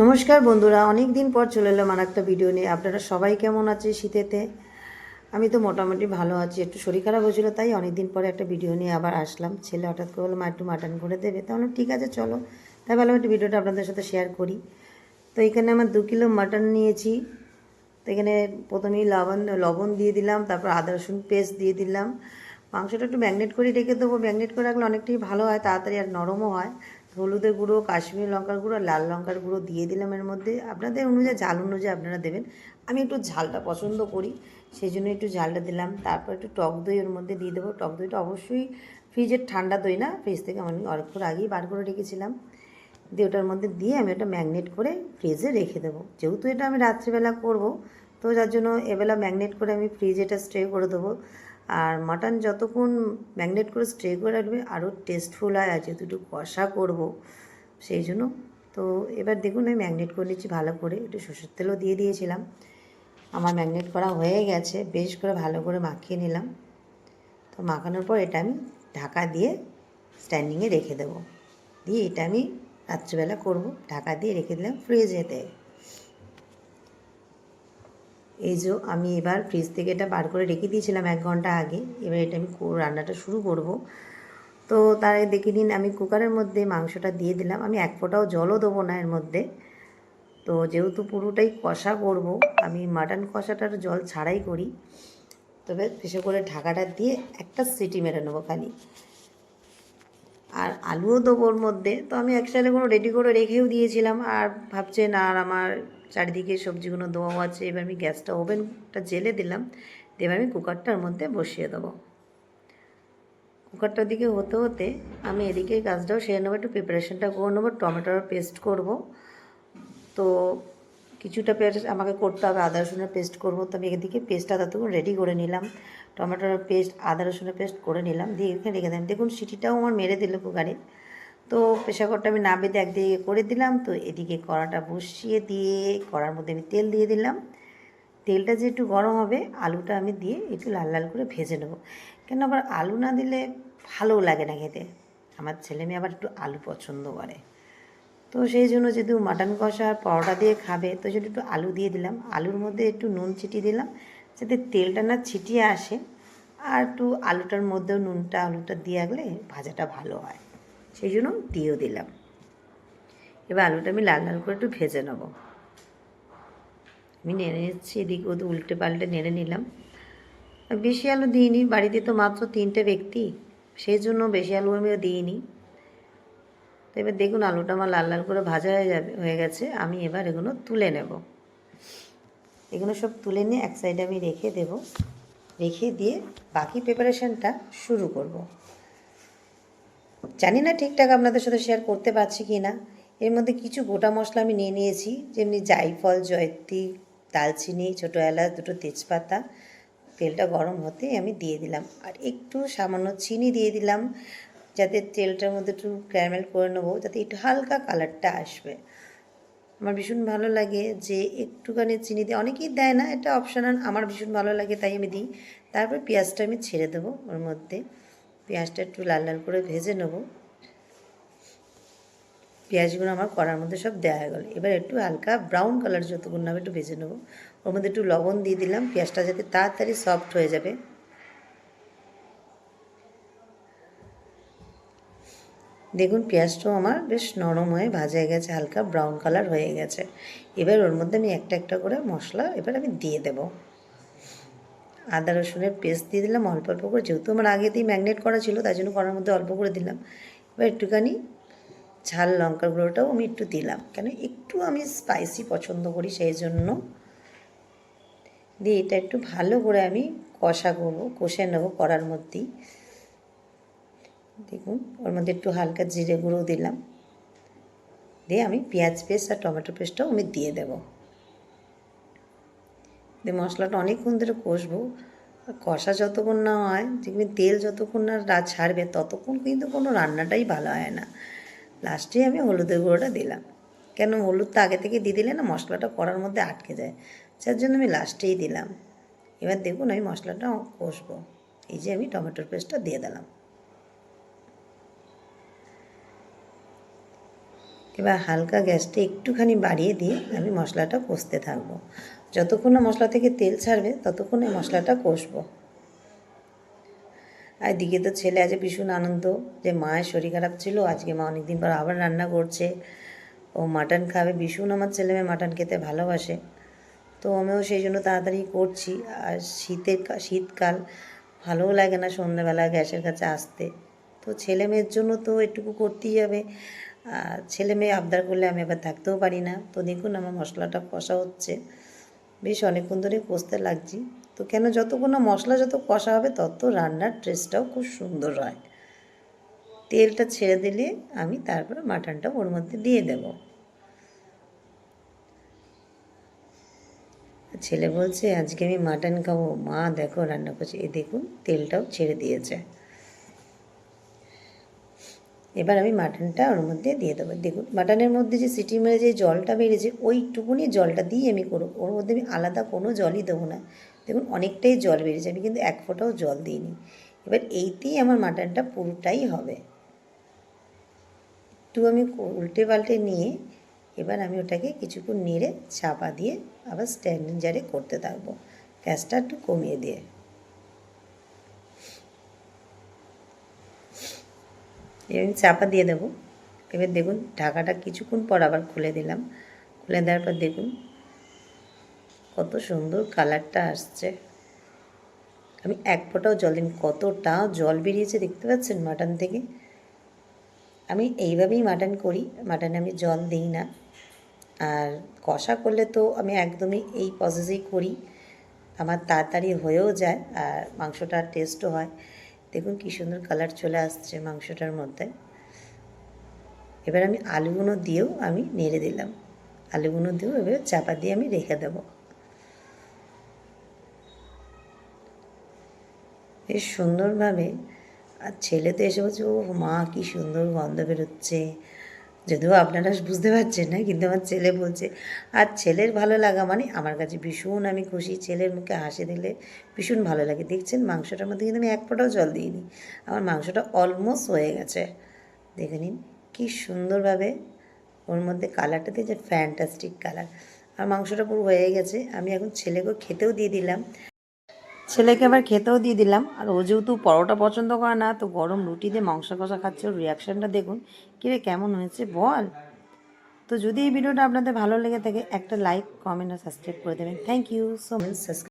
নমস্কার বন্ধুরা, অনেক দিন পর চলে এলাম আর একটা ভিডিও নিয়ে। আপনারা সবাই কেমন আছে শীতেতে? আমি তো মোটামুটি ভালো আছি। একটু শরীর খারাপ হয়েছিল, তাই অনেক দিন পরে একটা ভিডিও নিয়ে আবার আসলাম। ছেলে হঠাৎ করে বললো, মা একটু মাটন করে দেবে। তাহলে ঠিক আছে চলো, তাই ভাবলাম একটু ভিডিওটা আপনাদের সাথে শেয়ার করি। তো এখানে আমার 2 কিলো মাটন নিয়েছি। তো এখানে প্রথমেই লবণ দিয়ে দিলাম, তারপর আদা রসুন পেস্ট দিয়ে দিলাম। মাংসটা একটু ম্যাগনেট করে রেখে দেবো। ম্যাগনেট করে রাখলে অনেকটাই ভালো হয়, তাড়াতাড়ি আর নরমও হয়। হলুদের গুঁড়ো, কাশ্মীরি লঙ্কার গুঁড়ো, লাল লঙ্কার গুঁড়ো দিয়ে দিলাম এর মধ্যে। আপনাদের অনুযায়ী, ঝাল অনুযায়ী আপনারা দেবেন। আমি একটু ঝালটা পছন্দ করি, সেই জন্য একটু ঝালটা দিলাম। তারপর একটু টক দই ওর মধ্যে দিয়ে দেবো। টক দইটা অবশ্যই ফ্রিজের ঠান্ডা দই না, ফ্রিজ থেকে আমি অনেকক্ষণ আগেই বার করে রেখেছিলাম। দিয়ে ওটার মধ্যে দিয়ে আমি ওটা ম্যাগনেট করে ফ্রিজে রেখে দেবো। যেহেতু এটা আমি রাত্রিবেলা করব, তো যার জন্য এবেলা ম্যাগনেট করে আমি ফ্রিজে এটা স্টে করে দেবো। আর মাটন যতক্ষণ ম্যাগনেট করে স্টে করে রাখবে আরও টেস্টফুল হয়। আর যেহেতু একটু কষা করব, সেই জন্য। তো এবার দেখুন আমি ম্যাগনেট করে নিচ্ছি ভালো করে। একটু সরষের তেলও দিয়ে দিয়েছিলাম। আমার ম্যাগনেট করা হয়ে গেছে, বেশ করে ভালো করে মাখিয়ে নিলাম। তো মাখানোর পর এটা আমি ঢাকা দিয়ে স্ট্যান্ডিংয়ে রেখে দেবো। দিয়ে এটা আমি রাত্রিবেলা করব। ঢাকা দিয়ে রেখে দিলাম ফ্রিজেতে। এই যে আমি এবার ফ্রিজ থেকে এটা বার করে রেখে দিয়েছিলাম 1 ঘন্টা আগে। এবার এটা আমি রান্নাটা শুরু করব। তো তার আগে দেখে নিন, আমি কুকারের মধ্যে মাংসটা দিয়ে দিলাম। আমি 1 ফোঁটাও জলও দেবো না এর মধ্যে। তো যেহেতু পুরোটাই কষা করব, আমি মাটন কষাটার জল ছাড়াই করি। তবে বিশেষ করে ঢাকাটা দিয়ে একটা সিটি মেরে নেবো খালি। আর আলুও দেবো ওর মধ্যে। তো আমি একসাথে কোনো রেডি করে রেখেও দিয়েছিলাম। আর ভাবছেন আর আমার চারিদিকে সবজিগুলো দেওয়াও আছে। এবার আমি গ্যাসটা, ওভেনটা জেলে দিলাম। দিয়ে এবার আমি কুকারটার মধ্যে বসিয়ে দেবো। কুকারটার দিকে হতে হতে আমি এদিকে কাজটাও সেরে নেবো, একটু প্রিপারেশনটা করে নেবো। টমেটোর পেস্ট করব। তো কিছুটা পেস্ট আমাকে করতে হবে, আদা রসুনের পেস্ট করব। তো আমি এদিকে পেস্টটা ততক্ষণ রেডি করে নিলাম। টমেটোর পেস্ট, আদা রসুনের পেস্ট করে নিলাম, দিয়ে এখানে রেখে দিলাম। দেখুন সিটিটাও আমার মেরে দিল কুকারে। তো প্রেশার কুকারটা আমি না বেঁধে একদিকে করে দিলাম। তো এদিকে কড়াটা বসিয়ে দিয়ে কড়ার মধ্যে আমি তেল দিয়ে দিলাম। তেলটা যে একটু গরম হবে, আলুটা আমি দিয়ে একটু লাল লাল করে ভেজে নেবো। কেন আবার আলু না দিলে ভালোও লাগে না খেতে। আমার ছেলে মেয়ে আবার একটু আলু পছন্দ করে। তো সেই জন্য যেহেতু মাটন কষা আর পরোটা দিয়ে খাবে, তো সেটা একটু আলু দিয়ে দিলাম। আলুর মধ্যে একটু নুন ছিটিয়ে দিলাম, যাতে তেলটা না ছিটিয়ে আসে। আর একটু আলুটার মধ্যেও নুনটা, আলুটা দিয়ে রাখলে ভাজাটা ভালো হয়, সেই জন্য দিয়েও দিলাম। এবার আলুটা আমি লাল লাল করে একটু ভেজে নেব। আমি নেড়ে নিচ্ছি, এদিকে ওদের উল্টে পাল্টে নেড়ে নিলাম। বেশি আলু দিইনি, বাড়িতে তো মাত্র 3টে ব্যক্তি, সেই জন্য বেশি আলু আমিও দিইনি। তো এবার দেখুন আলুটা আমার লাল লাল করে ভাজা হয়ে গেছে। আমি এবার এগুলো তুলে নেব। এগুলো সব তুলে নিয়ে এক সাইডে আমি রেখে দেব। রেখে দিয়ে বাকি প্রিপারেশানটা শুরু করব। জানি না ঠিকঠাক আপনাদের সাথে শেয়ার করতে পারছি কি না। এর মধ্যে কিছু গোটা মশলা আমি নিয়ে নিয়েছি, যেমনি জায়ফল, জয়ত্রী, দালচিনি, ছোটো এলাচ, 2টো তেজপাতা। তেলটা গরম হতে আমি দিয়ে দিলাম। আর একটু সামান্য চিনি দিয়ে দিলাম, যাতে তেলটার মধ্যে একটু ক্যারামেল করে নেবো, যাতে একটু হালকা কালারটা আসবে। আমার ভীষণ ভালো লাগে যে একটুখানি চিনি দিয়ে, অনেকেই দেয় না, এটা অপশনাল, আমার ভীষণ ভালো লাগে তাই আমি দিই। তারপর পেঁয়াজটা আমি ছেড়ে দেবো ওর মধ্যে। পেঁয়াজটা একটু লাল লাল করে ভেজে নেবো। পেঁয়াজগুলো আমার কড়ার মধ্যে সব দেওয়া হয়ে গেলো। এবার একটু হালকা ব্রাউন কালার যতক্ষণ না একটু ভেজে নেবো। ওর মধ্যে একটু লবণ দিয়ে দিলাম, পেঁয়াজটা যাতে তাড়াতাড়ি সফট হয়ে যাবে। দেখুন পেঁয়াজটাও আমার বেশ নরম হয়ে ভাজা হয়ে গেছে, হালকা ব্রাউন কালার হয়ে গেছে। এবার ওর মধ্যে আমি একটা একটা করে মশলা এবার আমি দিয়ে দেবো। আদা রসুনের পেস্ট দিয়ে দিলাম অল্প অল্প করে, যেহেতু আমার আগেতেই ম্যাগনেট করা ছিল তাই জন্য করার মধ্যে অল্প করে দিলাম। এবার একটুখানি ঝাল লঙ্কার গুঁড়োটাও আমি একটু দিলাম, কেন একটু আমি স্পাইসি পছন্দ করি সেই জন্য। দিয়ে এটা একটু ভালো করে আমি কষা করবো, কষে নেবো কড়ার মধ্যেই। দেখুন ওর মধ্যে একটু হালকা জিরে গুঁড়ো দিলাম। দিয়ে আমি পেঁয়াজ পেস্ট আর টমেটো পেস্টটাও আমি দিয়ে দেবো। দিয়ে মশলাটা অনেকক্ষণ ধরে কষবো। কষা যতক্ষণ না হয়, দেখবেন তেল যতক্ষণ না ছাড়বে ততক্ষণ কিন্তু কোনো রান্নাটাই ভালো হয় না। লাস্টে আমি হলুদের গুঁড়োটা দিলাম, কেন হলুদটা আগে থেকে দিয়ে দিলে না মশলাটা কড়ার মধ্যে আটকে যায়, যার জন্য আমি লাস্টেই দিলাম। এবার দেখুন আমি মশলাটা কষবো। এই যে আমি টমেটোর পেস্টটা দিয়ে দিলাম। এবার হালকা গ্যাসটা একটুখানি বাড়িয়ে দিয়ে আমি মশলাটা কষতে থাকবো। যতক্ষণ না মশলা থেকে তেল ছাড়বে ততক্ষণ এই মশলাটা কষবো। আর এদিকে তো ছেলে আজ ভীষণ আনন্দ যে মায়ের শরীর খারাপ ছিল, আজকে মা অনেকদিন পর আবার রান্না করছে, ও মাটন খাবে। ভীষণ আমার ছেলে মেয়ে মাটন খেতে ভালোবাসে, তো আমিও সেই জন্য তাড়াতাড়ি করছি। আর শীতকাল ভালোও লাগে না সন্ধ্যাবেলা গ্যাসের কাছে আসতে, তো ছেলে মেয়ের জন্য তো একটুকু করতেই হবে। ছেলে মেয়ে আবদার করলে আমি আবার থাকতেও পারি না। তো দেখুন আমার মশলাটা কষা হচ্ছে, বেশ অনেকক্ষণ ধরে কষতে লাগছি। তো কেন, যতক্ষণ না মশলা যত কষা হবে তত রান্নার টেস্টটাও খুব সুন্দর হয়। তেলটা ছেড়ে দিলে আমি তারপরে মাটনটা ওর মধ্যে দিয়ে দেব। ছেলে বলছে আজকে আমি মাটন খাবো, মা দেখো রান্না করছি। এই দেখুন তেলটাও ছেড়ে দিয়েছে। এবার আমি মাটনটা ওর মধ্যে দিয়ে দেবো। দেখুন মাটনের মধ্যে যে সিটি মেরে যে জলটা বেরিয়েছে ওইটুকুনি জলটা দিয়ে আমি করব, ওর মধ্যে আমি আলাদা কোনো জলই দেবো না। দেখুন অনেকটাই জল বেরিয়েছে, আমি কিন্তু এক ফোঁটাও জল দিইনি। এবার এইতেই আমার মাটনটা পুরোটাই হবে। একটু আমি উল্টে পাল্টে নিয়ে এবার আমি ওটাকে কিছুক্ষণ নেড়ে চাপা দিয়ে আবার স্ট্যান্ডিং জারে করতে থাকবো, গ্যাসটা একটু কমিয়ে দিয়ে। এবার চাপা দিয়ে দেবো। এবার দেখুন ঢাকাটা কিছুক্ষণ পর আবার খুলে দিলাম। খুলে দেওয়ার পর দেখুন কত সুন্দর কালারটা আসছে। আমি এক ফোঁটাও জল দিই, কতটা জল বেরিয়েছে দেখতে পাচ্ছেন মাটন থেকে। আমি এইভাবেই মাটন করি, মাটনে আমি জল দিই না। আর কষা করলে তো আমি একদমই এই প্রসেসেই করি, আমার তাড়াতাড়ি হয়েও যায় আর মাংসটার টেস্টও হয়। দেখুন কী সুন্দর কালার চলে আসছে মাংসটার মধ্যে। এবার আমি আলুগুলো দিয়েও আমি নেড়ে দিলাম, আলুগুলো দিয়েও এবার চাপা দিয়ে আমি রেখে দেবো। বেশ সুন্দরভাবে। আর ছেলে তো এসে বলছে, ও মা কী সুন্দর গন্ধ বেরোচ্ছে। যদিও আপনারা বুঝতে পারছেন না, কিন্তু আমার ছেলে বলছে। আর ছেলের ভালো লাগা মানে আমার কাছে ভীষণ আমি খুশি। ছেলের মুখে হাসি দিলে ভীষণ ভালো লাগে। দেখছেন মাংসটার মধ্যে কিন্তু আমি এক ফোঁটাও জল দিইনি, আমার মাংসটা অলমোস্ট হয়ে গেছে। দেখে নিন কী সুন্দরভাবে ওর মধ্যে কালারটা দিয়েছে, ফ্যান্টাস্টিক কালার। আর মাংসটা পুরো হয়ে গেছে। আমি এখন ছেলেকেও খেতেও দিয়ে দিলাম। ছেলেকে আবার খেতেও দিয়ে দিলাম। আর ও যেহেতু পরোটা পছন্দ করে না, তো গরম রুটি দিয়ে মাংস কষা খাচ্ছে। ওর রিয়াকশানটা দেখুন, কিরে কেমন হয়েছে বল। তো যদি এই ভিডিওটা আপনাদের ভালো লেগে থাকে একটা লাইক, কমেন্ট আর সাবস্ক্রাইব করে দেবেন। Thank you so much.